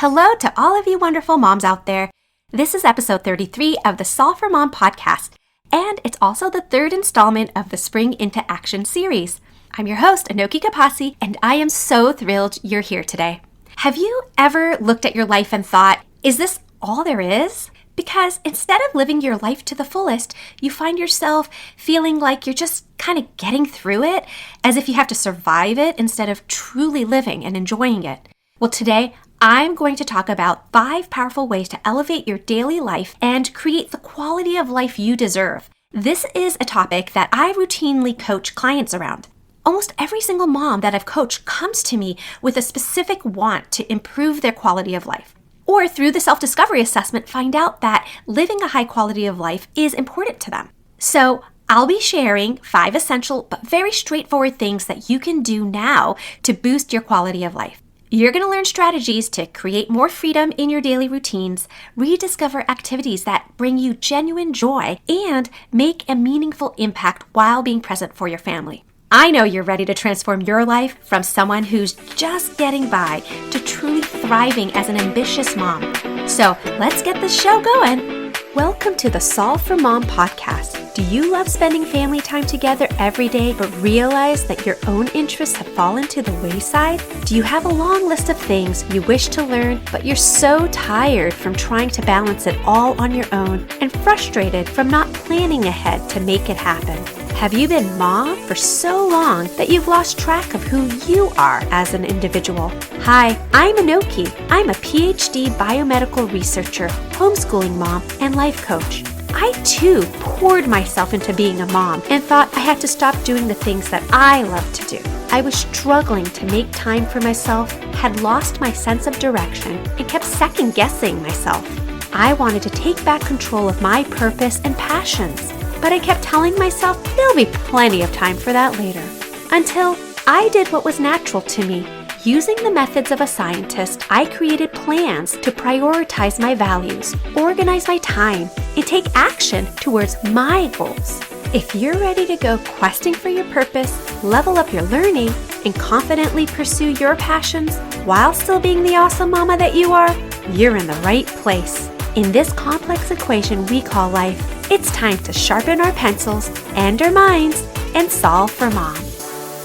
Hello to all of you wonderful moms out there. This is episode 33 of the Solve for Mom podcast, and it's also the third installment of the Spring into Action series. I'm your host, Anoki Kapasi, and I am so thrilled you're here today. Have you ever looked at your life and thought, is this all there is? Because instead of living your life to the fullest, you find yourself feeling like you're just kind of getting through it, as if you have to survive it instead of truly living and enjoying it. Well, today, I'm going to talk about 5 powerful ways to elevate your daily life and create the quality of life you deserve. This is a topic that I routinely coach clients around. Almost every single mom that I've coached comes to me with a specific want to improve their quality of life. Or through the self-discovery assessment, find out that living a high quality of life is important to them. So I'll be sharing 5 essential but very straightforward things that you can do now to boost your quality of life. You're going to learn strategies to create more freedom in your daily routines, rediscover activities that bring you genuine joy, and make a meaningful impact while being present for your family. I know you're ready to transform your life from someone who's just getting by to truly thriving as an ambitious mom. So let's get this show going. Welcome to the Solve for Mom podcast. Do you love spending family time together every day but realize that your own interests have fallen to the wayside? Do you have a long list of things you wish to learn but you're so tired from trying to balance it all on your own and frustrated from not planning ahead to make it happen? Have you been mom for so long that you've lost track of who you are as an individual? Hi, I'm Anoki. I'm a PhD biomedical researcher, homeschooling mom, and life coach. I too poured myself into being a mom and thought I had to stop doing the things that I love to do. I was struggling to make time for myself, had lost my sense of direction, and kept second guessing myself. I wanted to take back control of my purpose and passions. But I kept telling myself there'll be plenty of time for that later. Until I did what was natural to me. Using the methods of a scientist, I created plans to prioritize my values, organize my time, and take action towards my goals. If you're ready to go questing for your purpose, level up your learning, and confidently pursue your passions while still being the awesome mama that you are, you're in the right place. In this complex equation we call life, it's time to sharpen our pencils and our minds and solve for mom.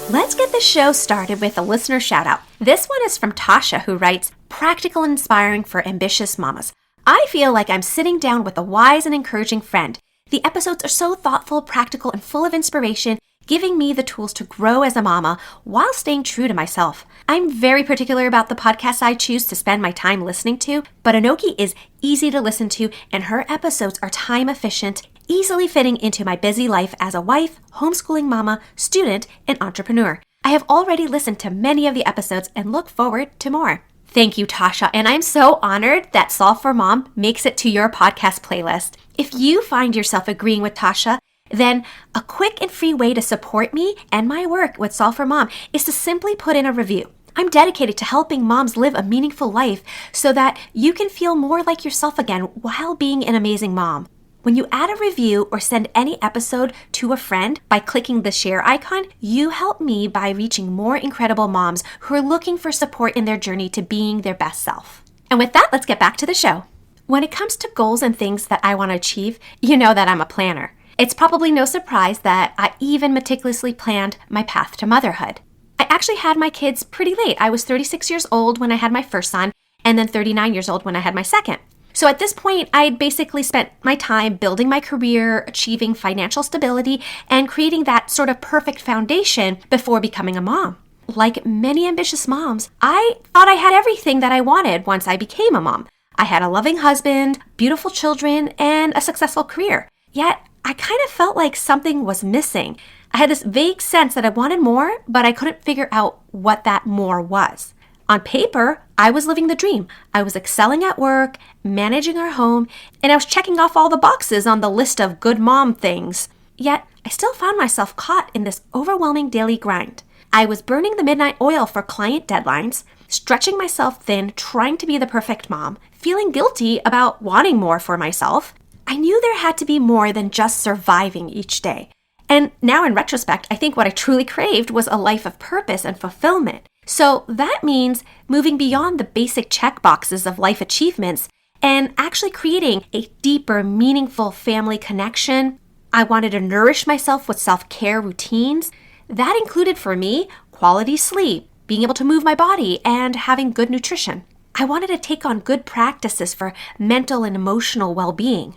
Let's get the show started with a listener shout out. This one is from Tasha, who writes, "Practical and inspiring for ambitious mamas. I feel like I'm sitting down with a wise and encouraging friend. The episodes are so thoughtful, practical, and full of inspiration, giving me the tools to grow as a mama while staying true to myself. I'm very particular about the podcasts I choose to spend my time listening to, but Anoki is easy to listen to and her episodes are time efficient, easily fitting into my busy life as a wife, homeschooling mama, student, and entrepreneur. I have already listened to many of the episodes and look forward to more." Thank you, Tasha, and I'm so honored that Solve for Mom makes it to your podcast playlist. If you find yourself agreeing with Tasha, then a quick and free way to support me and my work with Solve for Mom is to simply put in a review. I'm dedicated to helping moms live a meaningful life so that you can feel more like yourself again while being an amazing mom. When you add a review or send any episode to a friend by clicking the share icon, you help me by reaching more incredible moms who are looking for support in their journey to being their best self. And with that, let's get back to the show. When it comes to goals and things that I want to achieve, you know that I'm a planner. It's probably no surprise that I even meticulously planned my path to motherhood. I actually had my kids pretty late. I was 36 years old when I had my first son, and then 39 years old when I had my second. So at this point, I'd basically spent my time building my career, achieving financial stability, and creating that sort of perfect foundation before becoming a mom. Like many ambitious moms, I thought I had everything that I wanted once I became a mom. I had a loving husband, beautiful children, and a successful career. Yet, I kind of felt like something was missing. I had this vague sense that I wanted more, but I couldn't figure out what that more was. On paper, I was living the dream. I was excelling at work, managing our home, and I was checking off all the boxes on the list of good mom things. Yet, I still found myself caught in this overwhelming daily grind. I was burning the midnight oil for client deadlines, stretching myself thin, trying to be the perfect mom, feeling guilty about wanting more for myself. I knew there had to be more than just surviving each day. And now in retrospect, I think what I truly craved was a life of purpose and fulfillment. So that means moving beyond the basic check boxes of life achievements and actually creating a deeper, meaningful family connection. I wanted to nourish myself with self-care routines. That included for me quality sleep, being able to move my body, and having good nutrition. I wanted to take on good practices for mental and emotional well-being.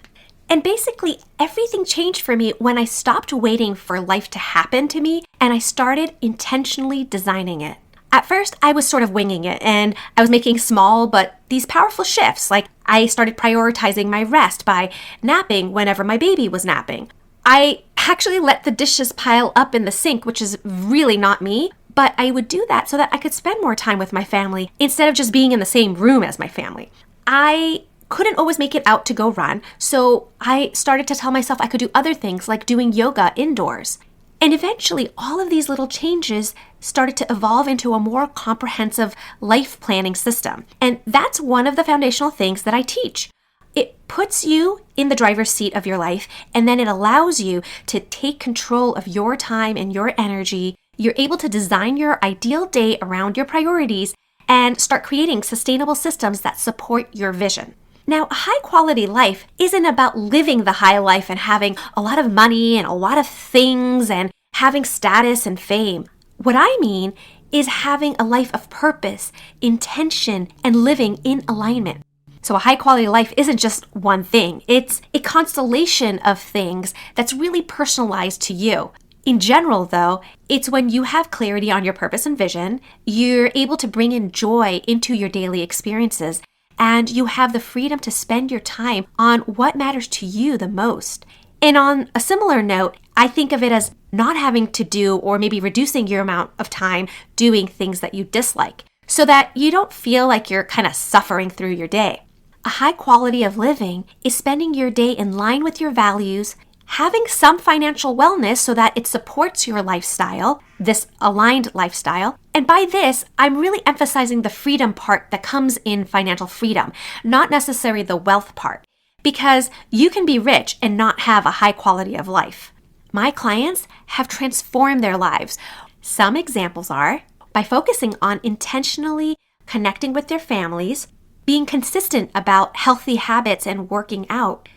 And basically, everything changed for me when I stopped waiting for life to happen to me and I started intentionally designing it. At first, I was sort of winging it and I was making small but these powerful shifts. Like I started prioritizing my rest by napping whenever my baby was napping. I actually let the dishes pile up in the sink, which is really not me, but I would do that so that I could spend more time with my family instead of just being in the same room as my family. I couldn't always make it out to go run, so I started to tell myself I could do other things like doing yoga indoors. And eventually, all of these little changes started to evolve into a more comprehensive life planning system. And that's one of the foundational things that I teach. It puts you in the driver's seat of your life, and then it allows you to take control of your time and your energy. You're able to design your ideal day around your priorities and start creating sustainable systems that support your vision. Now, a high-quality life isn't about living the high life and having a lot of money and a lot of things and having status and fame. What I mean is having a life of purpose, intention, and living in alignment. So a high-quality life isn't just one thing. It's a constellation of things that's really personalized to you. In general, though, it's when you have clarity on your purpose and vision, you're able to bring in joy into your daily experiences, and you have the freedom to spend your time on what matters to you the most. And on a similar note, I think of it as not having to do or maybe reducing your amount of time doing things that you dislike so that you don't feel like you're kind of suffering through your day. A high quality of living is spending your day in line with your values, having some financial wellness so that it supports your lifestyle, this aligned lifestyle. And by this, I'm really emphasizing the freedom part that comes in financial freedom, not necessarily the wealth part, because you can be rich and not have a high quality of life. My clients have transformed their lives. Some examples are by focusing on intentionally connecting with their families, being consistent about healthy habits and working out,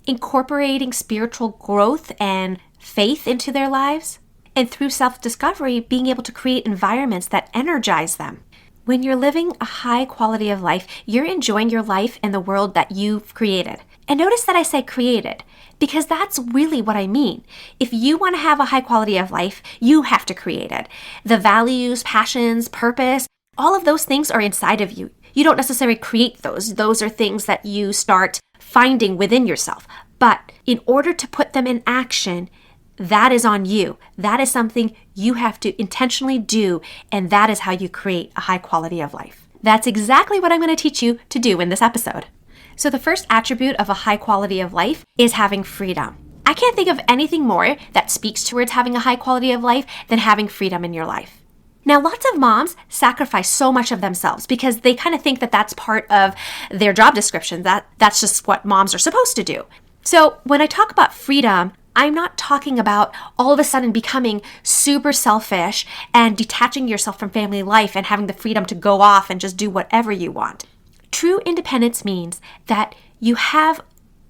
incorporating spiritual growth and faith into their lives, and through self-discovery, being able to create environments that energize them. When you're living a high quality of life, you're enjoying your life and the world that you've created. And notice that I say created, because that's really what I mean. If you want to have a high quality of life, you have to create it. The values, passions, purpose, all of those things are inside of you. You don't necessarily create those. Those are things that you start finding within yourself. But in order to put them in action, that is on you. That is something you have to intentionally do, and that is how you create a high quality of life. That's exactly what I'm going to teach you to do in this episode. So the first attribute of a high quality of life is having freedom. I can't think of anything more that speaks towards having a high quality of life than having freedom in your life. Now, lots of moms sacrifice so much of themselves because they kind of think that that's part of their job description, that's just what moms are supposed to do. So when I talk about freedom, I'm not talking about all of a sudden becoming super selfish and detaching yourself from family life and having the freedom to go off and just do whatever you want. True independence means that you have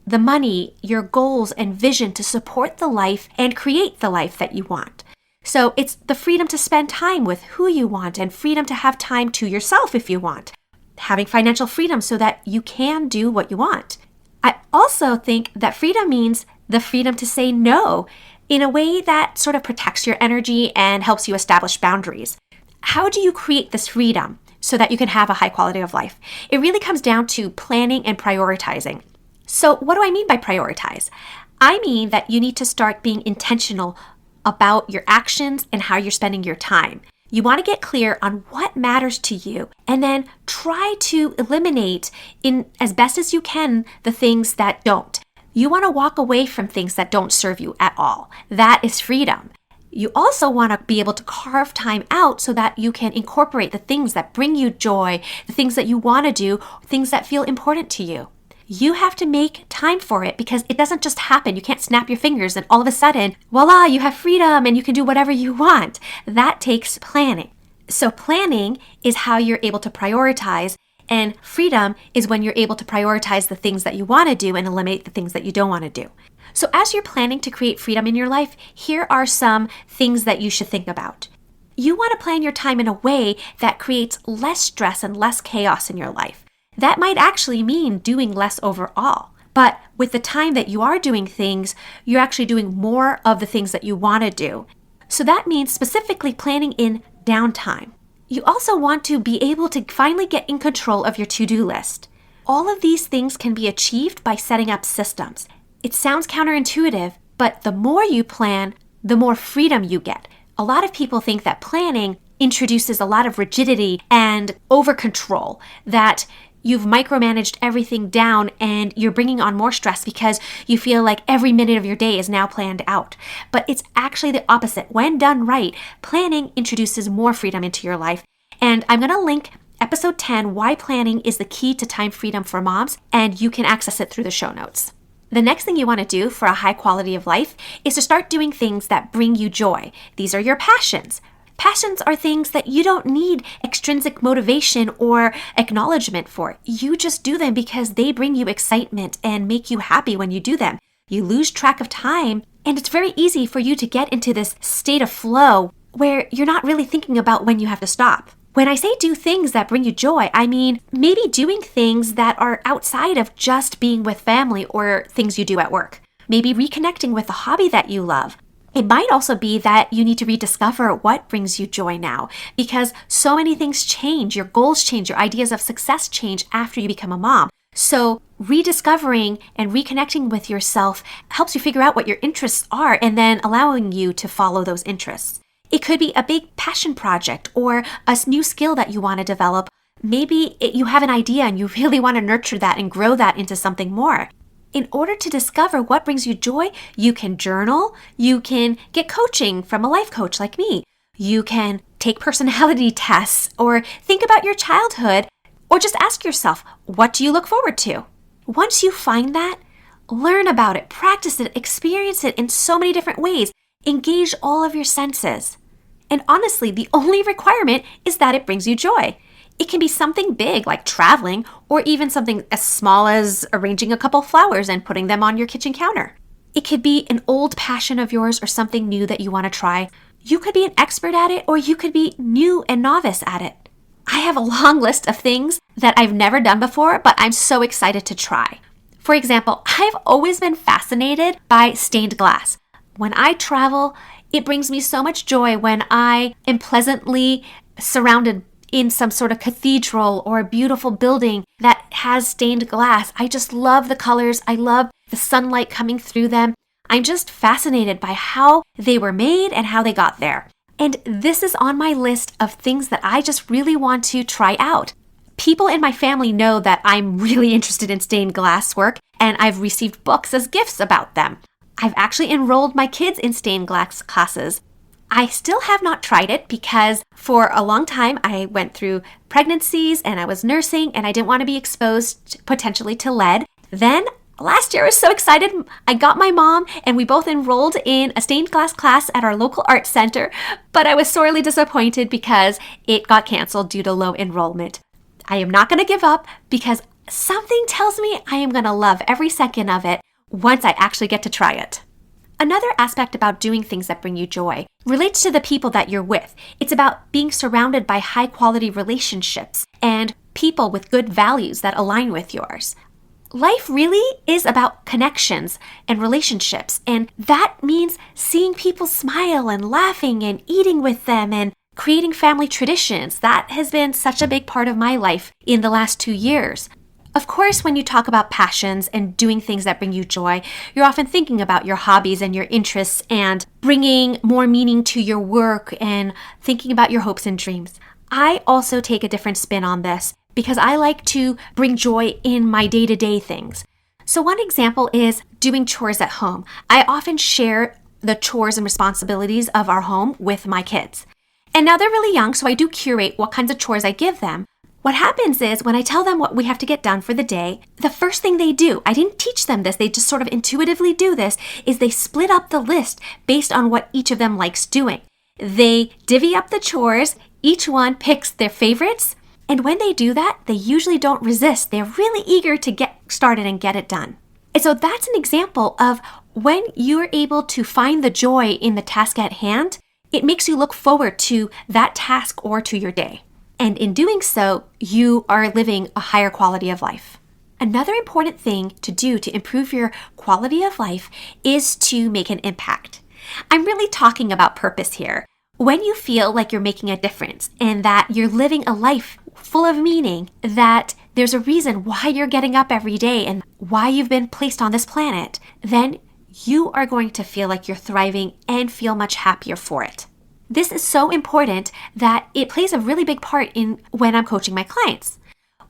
the money, your goals, and vision to support the life and create the life that you want. So it's the freedom to spend time with who you want and freedom to have time to yourself if you want. Having financial freedom so that you can do what you want. I also think that freedom means the freedom to say no in a way that sort of protects your energy and helps you establish boundaries. How do you create this freedom so that you can have a high quality of life? It really comes down to planning and prioritizing. So what do I mean by prioritize? I mean that you need to start being intentional about your actions and how you're spending your time. You want to get clear on what matters to you and then try to eliminate in as best as you can the things that don't. You want to walk away from things that don't serve you at all. That is freedom. You also want to be able to carve time out so that you can incorporate the things that bring you joy, the things that you want to do, things that feel important to you. You have to make time for it because it doesn't just happen. You can't snap your fingers and all of a sudden, voila, you have freedom and you can do whatever you want. That takes planning. So planning is how you're able to prioritize, and freedom is when you're able to prioritize the things that you want to do and eliminate the things that you don't want to do. So as you're planning to create freedom in your life, here are some things that you should think about. You want to plan your time in a way that creates less stress and less chaos in your life. That might actually mean doing less overall. But with the time that you are doing things, you're actually doing more of the things that you want to do. So that means specifically planning in downtime. You also want to be able to finally get in control of your to-do list. All of these things can be achieved by setting up systems. It sounds counterintuitive, but the more you plan, the more freedom you get. A lot of people think that planning introduces a lot of rigidity and over-control, that you've micromanaged everything down and you're bringing on more stress because you feel like every minute of your day is now planned out. But it's actually the opposite. When done right, planning introduces more freedom into your life. And I'm going to link episode 10, Why Planning is the Key to Time Freedom for Moms, and you can access it through the show notes. The next thing you want to do for a high quality of life is to start doing things that bring you joy. These are your passions. Passions are things that you don't need extrinsic motivation or acknowledgement for. You just do them because they bring you excitement and make you happy when you do them. You lose track of time, and it's very easy for you to get into this state of flow where you're not really thinking about when you have to stop. When I say do things that bring you joy, I mean maybe doing things that are outside of just being with family or things you do at work. Maybe reconnecting with a hobby that you love. It might also be that you need to rediscover what brings you joy now, because so many things change. Your goals change, your ideas of success change after you become a mom. So rediscovering and reconnecting with yourself helps you figure out what your interests are and then allowing you to follow those interests. It could be a big passion project or a new skill that you want to develop. Maybe you have an idea and you really want to nurture that and grow that into something more. In order to discover what brings you joy, you can journal, you can get coaching from a life coach like me, you can take personality tests or think about your childhood, or just ask yourself, what do you look forward to? Once you find that, learn about it, practice it, experience it in so many different ways. Engage all of your senses. And honestly, the only requirement is that it brings you joy. It can be something big like traveling, or even something as small as arranging a couple flowers and putting them on your kitchen counter. It could be an old passion of yours or something new that you want to try. You could be an expert at it, or you could be new and novice at it. I have a long list of things that I've never done before, but I'm so excited to try. For example, I've always been fascinated by stained glass. When I travel, it brings me so much joy when I am pleasantly surrounded in some sort of cathedral or a beautiful building that has stained glass. I just love the colors. I love the sunlight coming through them. I'm just fascinated by how they were made and how they got there. And this is on my list of things that I just really want to try out. People in my family know that I'm really interested in stained glass work, and I've received books as gifts about them. I've actually enrolled my kids in stained glass classes. I still have not tried it because for a long time I went through pregnancies and I was nursing and I didn't want to be exposed potentially to lead. Then last year I was so excited. I got my mom and we both enrolled in a stained glass class at our local art center, but I was sorely disappointed because it got canceled due to low enrollment. I am not going to give up because something tells me I am going to love every second of it once I actually get to try it. Another aspect about doing things that bring you joy relates to the people that you're with. It's about being surrounded by high-quality relationships and people with good values that align with yours. Life really is about connections and relationships, and that means seeing people smile and laughing and eating with them and creating family traditions. That has been such a big part of my life in the last 2 years. Of course, when you talk about passions and doing things that bring you joy, you're often thinking about your hobbies and your interests and bringing more meaning to your work and thinking about your hopes and dreams. I also take a different spin on this because I like to bring joy in my day-to-day things. So one example is doing chores at home. I often share the chores and responsibilities of our home with my kids. And now they're really young, so I do curate what kinds of chores I give them. What happens is when I tell them what we have to get done for the day, the first thing they do, I didn't teach them this, they just sort of intuitively do this, is they split up the list based on what each of them likes doing. They divvy up the chores Each one picks their favorites, and when they do that, they usually don't resist. They're really eager to get started and get it done. And so that's an example of when you're able to find the joy in the task at hand, it makes you look forward to that task or to your day. And in doing so, you are living a higher quality of life. Another important thing to do to improve your quality of life is to make an impact. I'm really talking about purpose here. When you feel like you're making a difference and that you're living a life full of meaning, that there's a reason why you're getting up every day and why you've been placed on this planet, then you are going to feel like you're thriving and feel much happier for it. This is so important that it plays a really big part in when I'm coaching my clients.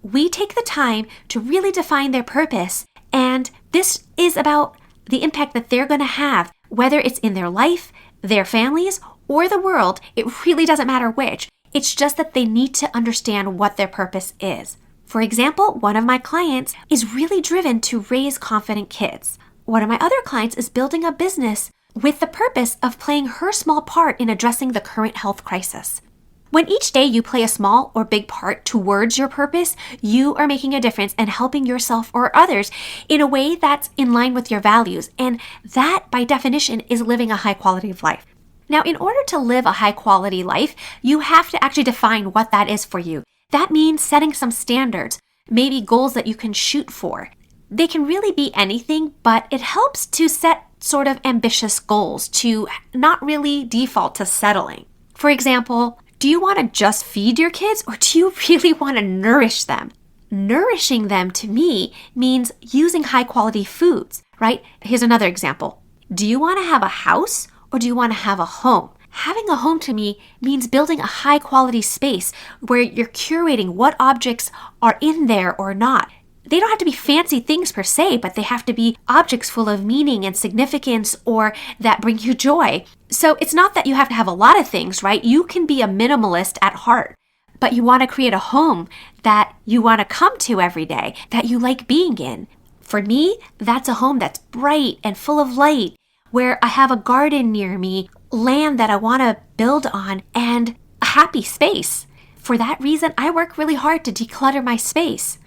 We take the time to really define their purpose, and this is about the impact that they're going to have, whether it's in their life, their families, or the world. It really doesn't matter which. It's just that they need to understand what their purpose is. For example, one of my clients is really driven to raise confident kids. One of my other clients is building a business with the purpose of playing her small part in addressing the current health crisis. When each day you play a small or big part towards your purpose, you are making a difference and helping yourself or others in a way that's in line with your values. And that, by definition, is living a high quality of life. Now, in order to live a high quality life, you have to actually define what that is for you. That means setting some standards, maybe goals that you can shoot for. They can really be anything, but it helps to set sort of ambitious goals to not really default to settling. For example, do you want to just feed your kids, or do you really want to nourish them? Nourishing them, to me, means using high quality foods, right? Here's another example. Do you want to have a house, or do you want to have a home? Having a home, to me, means building a high quality space where you're curating what objects are in there or not. They don't have to be fancy things per se, but they have to be objects full of meaning and significance or that bring you joy. So it's not that you have to have a lot of things, right? You can be a minimalist at heart, but you want to create a home that you want to come to every day, that you like being in. For me, that's a home that's bright and full of light, where I have a garden near me, land that I want to build on, and a happy space. For that reason, I work really hard to declutter my space.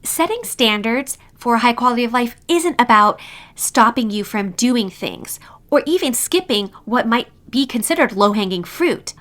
Setting standards for a high quality of life isn't about stopping you from doing things or even skipping what might be considered low-hanging fruit.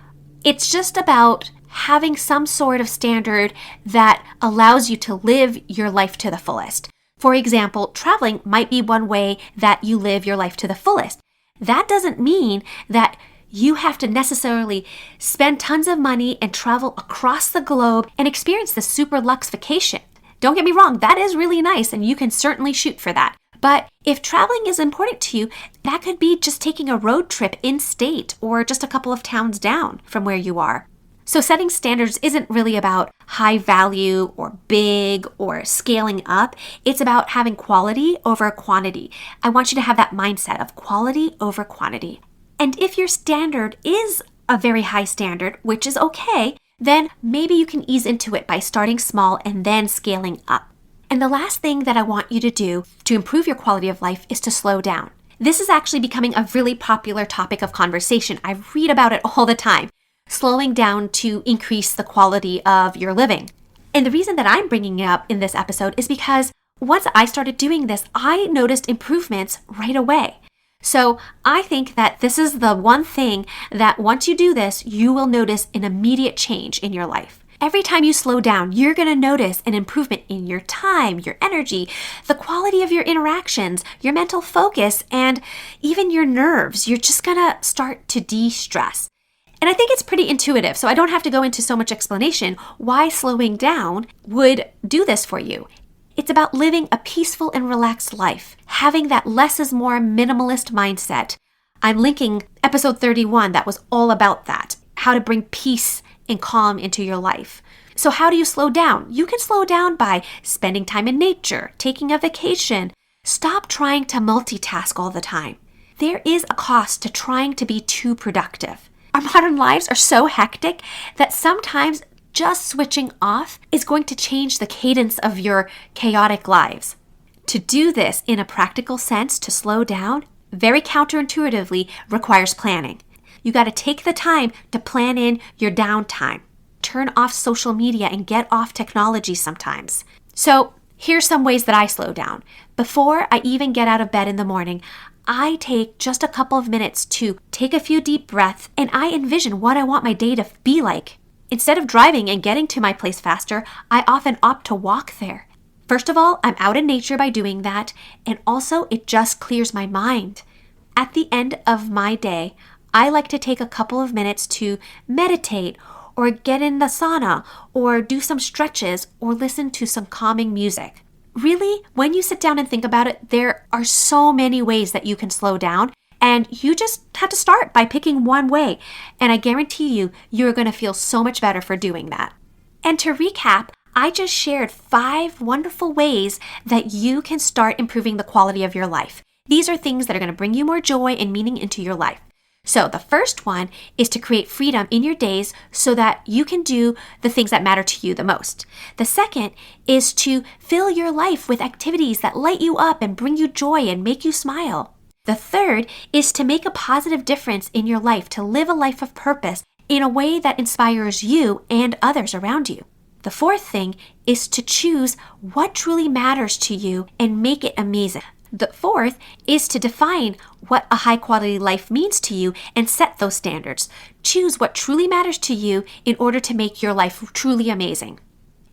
It's just about having some sort of standard that allows you to live your life to the fullest. For example, traveling might be one way that you live your life to the fullest. That doesn't mean that you have to necessarily spend tons of money and travel across the globe and experience the super luxe vacation. Don't get me wrong, that is really nice and you can certainly shoot for that. But if traveling is important to you, that could be just taking a road trip in-state or just a couple of towns down from where you are. So setting standards isn't really about high value or big or scaling up. It's about having quality over quantity. I want you to have that mindset of quality over quantity. And if your standard is a very high standard, which is okay, then maybe you can ease into it by starting small and then scaling up. And the last thing that I want you to do to improve your quality of life is to slow down. This is actually becoming a really popular topic of conversation. I read about it all the time. Slowing down to increase the quality of your living. And the reason that I'm bringing it up in this episode is because once I started doing this, I noticed improvements right away. So I think that this is the one thing that once you do this, you will notice an immediate change in your life. Every time you slow down, you're going to notice an improvement in your time, your energy, the quality of your interactions, your mental focus, and even your nerves. You're just going to start to de-stress. And I think it's pretty intuitive, so I don't have to go into so much explanation why slowing down would do this for you. It's about living a peaceful and relaxed life, having that less is more minimalist mindset. I'm linking episode 31 that was all about that, how to bring peace and calm into your life. So how do you slow down? You can slow down by spending time in nature, taking a vacation. Stop trying to multitask all the time. There is a cost to trying to be too productive. Our modern lives are so hectic that sometimes just switching off is going to change the cadence of your chaotic lives. To do this in a practical sense, to slow down, very counterintuitively requires planning. You got to take the time to plan in your downtime. turn off social media and get off technology sometimes. So here's some ways that I slow down. Before I even get out of bed in the morning, I take just a couple of minutes to take a few deep breaths and I envision what I want my day to be like. Instead of driving and getting to my place faster, I often opt to walk there. First of all, I'm out in nature by doing that, and also it just clears my mind. At the end of my day, I like to take a couple of minutes to meditate or get in the sauna or do some stretches or listen to some calming music. Really, when you sit down and think about it, there are so many ways that you can slow down, and you just have to start by picking one way. And I guarantee you, you're going to feel so much better for doing that. And to recap, I just shared 5 wonderful ways that you can start improving the quality of your life. These are things that are going to bring you more joy and meaning into your life. So the first one is to create freedom in your days so that you can do the things that matter to you the most. The second is to fill your life with activities that light you up and bring you joy and make you smile. The third is to make a positive difference in your life, to live a life of purpose in a way that inspires you and others around you. The fourth thing is to choose what truly matters to you and make it amazing. The fourth is to define what a high quality life means to you and set those standards. Choose what truly matters to you in order to make your life truly amazing.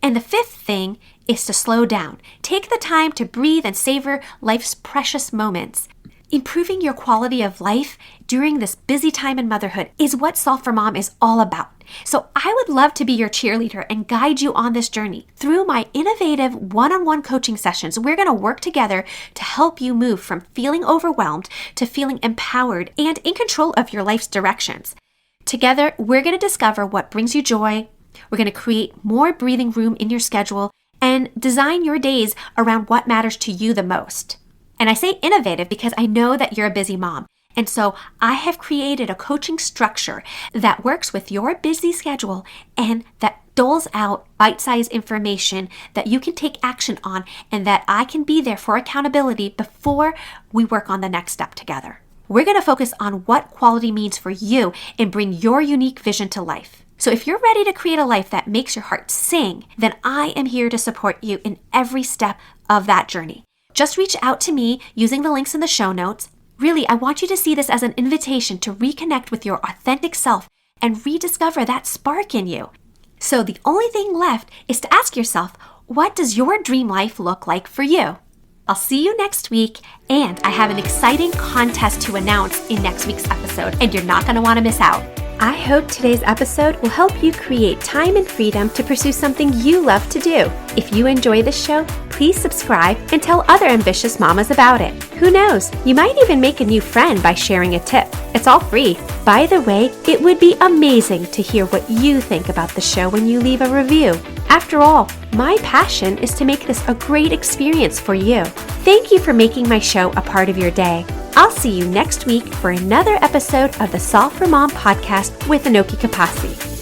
And the fifth thing is to slow down. Take the time to breathe and savor life's precious moments. Improving your quality of life during this busy time in motherhood is what Solve for Mom is all about. So I would love to be your cheerleader and guide you on this journey. Through my innovative one-on-one coaching sessions, we're going to work together to help you move from feeling overwhelmed to feeling empowered and in control of your life's directions. Together, we're going to discover what brings you joy. We're going to create more breathing room in your schedule and design your days around what matters to you the most. And I say innovative because I know that you're a busy mom. And so I have created a coaching structure that works with your busy schedule and that doles out bite-sized information that you can take action on and that I can be there for accountability before we work on the next step together. We're going to focus on what quality means for you and bring your unique vision to life. So if you're ready to create a life that makes your heart sing, then I am here to support you in every step of that journey. Just reach out to me using the links in the show notes. Really, I want you to see this as an invitation to reconnect with your authentic self and rediscover that spark in you. So the only thing left is to ask yourself, what does your dream life look like for you? I'll see you next week, and I have an exciting contest to announce in next week's episode, and you're not going to want to miss out. I hope today's episode will help you create time and freedom to pursue something you love to do. If you enjoy this show, please subscribe and tell other ambitious mamas about it. Who knows, you might even make a new friend by sharing a tip. It's all free. By the way, it would be amazing to hear what you think about the show when you leave a review. After all, my passion is to make this a great experience for you. Thank you for making my show a part of your day. I'll see you next week for another episode of the Solve for Mom podcast with Anoki Kapasi.